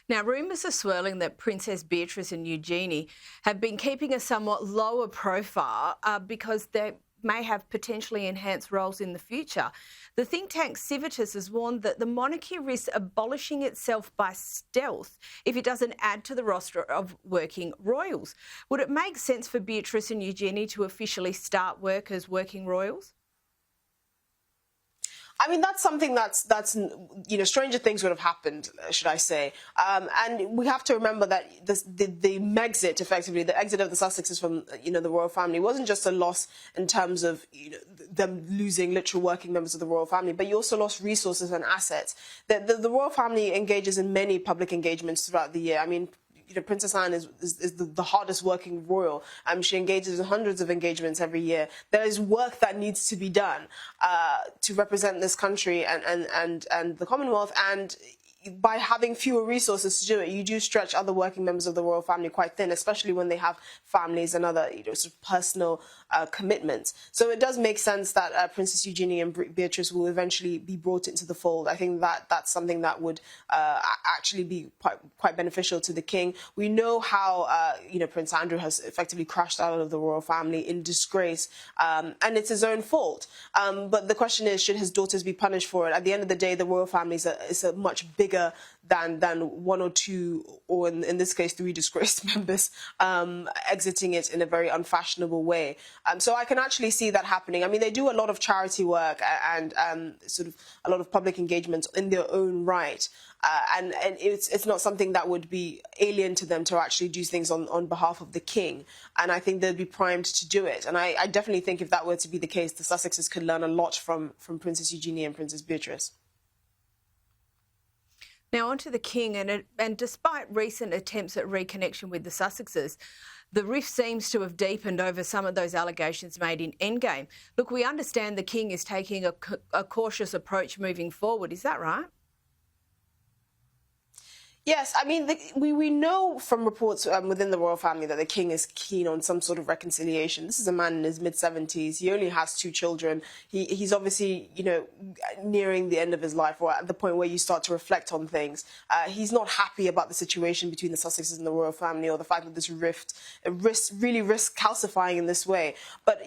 Now, rumours are swirling that Princess Beatrice and Eugenie have been keeping a somewhat lower profile because they may have potentially enhanced roles in the future. The think tank Civitas has warned that the monarchy risks abolishing itself by stealth if it doesn't add to the roster of working royals. Would it make sense for Beatrice and Eugenie to officially start work as working royals? I mean, that's something that's stranger things would have happened, should I say. And we have to remember that the Megxit, effectively, the exit of the Sussexes from, the royal family wasn't just a loss in terms of, them losing literal working members of the royal family, but you also lost resources and assets. The royal family engages in many public engagements throughout the year. I mean, Princess Anne is the hardest working royal. She engages in hundreds of engagements every year. There is work that needs to be done to represent this country and the Commonwealth. And by having fewer resources to do it, you do stretch other working members of the royal family quite thin, especially when they have families and other sort of personal commitments. So it does make sense that Princess Eugenie and Beatrice will eventually be brought into the fold. I think that that's something that would actually be quite beneficial to the king. We know how Prince Andrew has effectively crashed out of the royal family in disgrace, and it's his own fault. But the question is, should his daughters be punished for it? At the end of the day, the royal family is a much bigger than one or two, or in this case, 3 disgraced members exiting it in a very unfashionable way. So I can actually see that happening. I mean, they do a lot of charity work and sort of a lot of public engagements in their own right. And it's not something that would be alien to them to actually do things on behalf of the king. And I think they'd be primed to do it. And I definitely think if that were to be the case, the Sussexes could learn a lot from Princess Eugenie and Princess Beatrice. Now, on to the king, and despite recent attempts at reconnection with the Sussexes, the rift seems to have deepened over some of those allegations made in Endgame. Look, we understand the king is taking a cautious approach moving forward. Is that right? Yes, I mean, we know from reports within the royal family that the king is keen on some sort of reconciliation. This is a man in his mid-70s. He only has 2 children. He's obviously, nearing the end of his life, or at the point where you start to reflect on things. He's not happy about the situation between the Sussexes and the royal family, or the fact that this rift really risks calcifying in this way. But,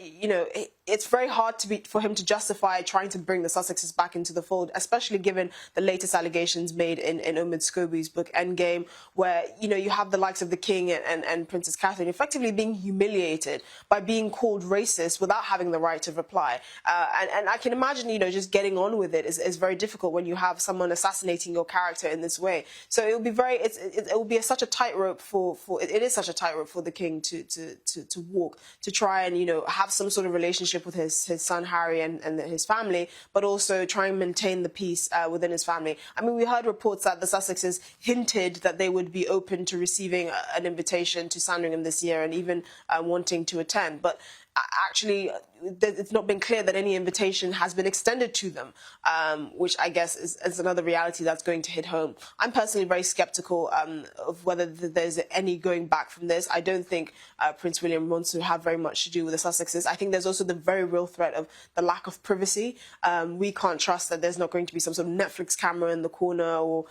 it's very hard for him to justify trying to bring the Sussexes back into the fold, especially given the latest allegations made in Omid Scobie's book Endgame, where you have the likes of the king and Princess Catherine effectively being humiliated by being called racist without having the right to reply. And I can imagine just getting on with it is very difficult when you have someone assassinating your character in this way. So it will be it will be such a tightrope it is such a tightrope for the king to walk, to try and have some sort of relationship with his son Harry and his family, but also try and maintain the peace within his family. I mean, we heard reports that the Sussexes hinted that they would be open to receiving an invitation to Sandringham this year and even wanting to attend, but actually it's not been clear that any invitation has been extended to them, which I guess is another reality that's going to hit home. I'm personally very skeptical of whether there's any going back from this. I don't think Prince William wants to have very much to do with the Sussexes. I think there's also the very real threat of the lack of privacy. We can't trust that there's not going to be some sort of Netflix camera in the corner or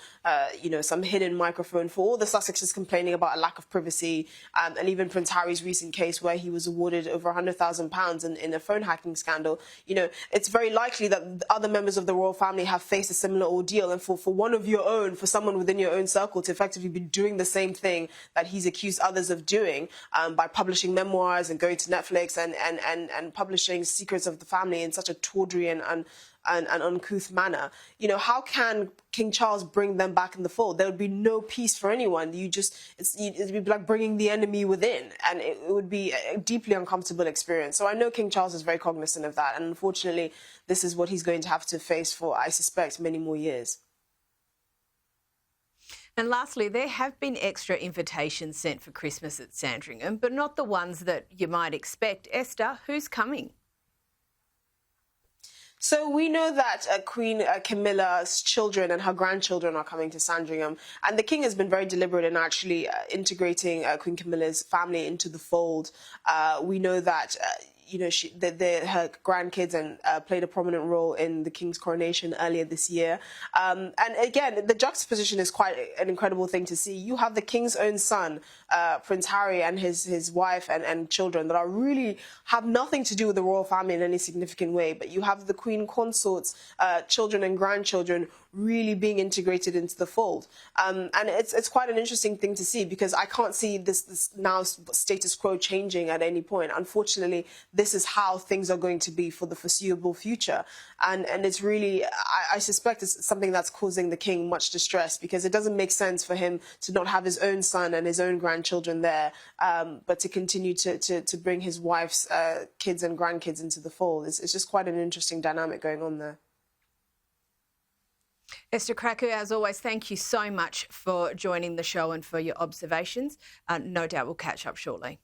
some hidden microphone for all the Sussexes complaining about a lack of privacy, and even Prince Harry's recent case where he was awarded over £100,000 in a phone hacking scandal. It's very likely that other members of the royal family have faced a similar ordeal, and for one of your own, for someone within your own circle to effectively be doing the same thing that he's accused others of doing, by publishing memoirs and going to Netflix and publishing secrets of the family in such a tawdry and uncouth manner. How can King Charles bring them back in the fold? There would be no peace for anyone. It'd be like bringing the enemy within, and it would be a deeply uncomfortable experience. So I know King Charles is very cognizant of that, and unfortunately, this is what he's going to have to face for, I suspect, many more years. And lastly, there have been extra invitations sent for Christmas at Sandringham, but not the ones that you might expect. Esther, who's coming? So we know that Queen Camilla's children and her grandchildren are coming to Sandringham, and the king has been very deliberate in actually integrating Queen Camilla's family into the fold. We know that her grandkids and played a prominent role in the king's coronation earlier this year. And again, the juxtaposition is quite an incredible thing to see. You have the king's own son, Prince Harry, and his wife and children that are really have nothing to do with the royal family in any significant way. But you have the queen consort's children and grandchildren really being integrated into the fold. And it's quite an interesting thing to see, because I can't see this now status quo changing at any point. Unfortunately, this is how things are going to be for the foreseeable future. And it's really, I suspect it's something that's causing the king much distress, because it doesn't make sense for him to not have his own son and his own grandchildren there, but to continue to bring his wife's kids and grandkids into the fold. It's just quite an interesting dynamic going on there. Esther Krakue, as always, thank you so much for joining the show and for your observations. No doubt we'll catch up shortly.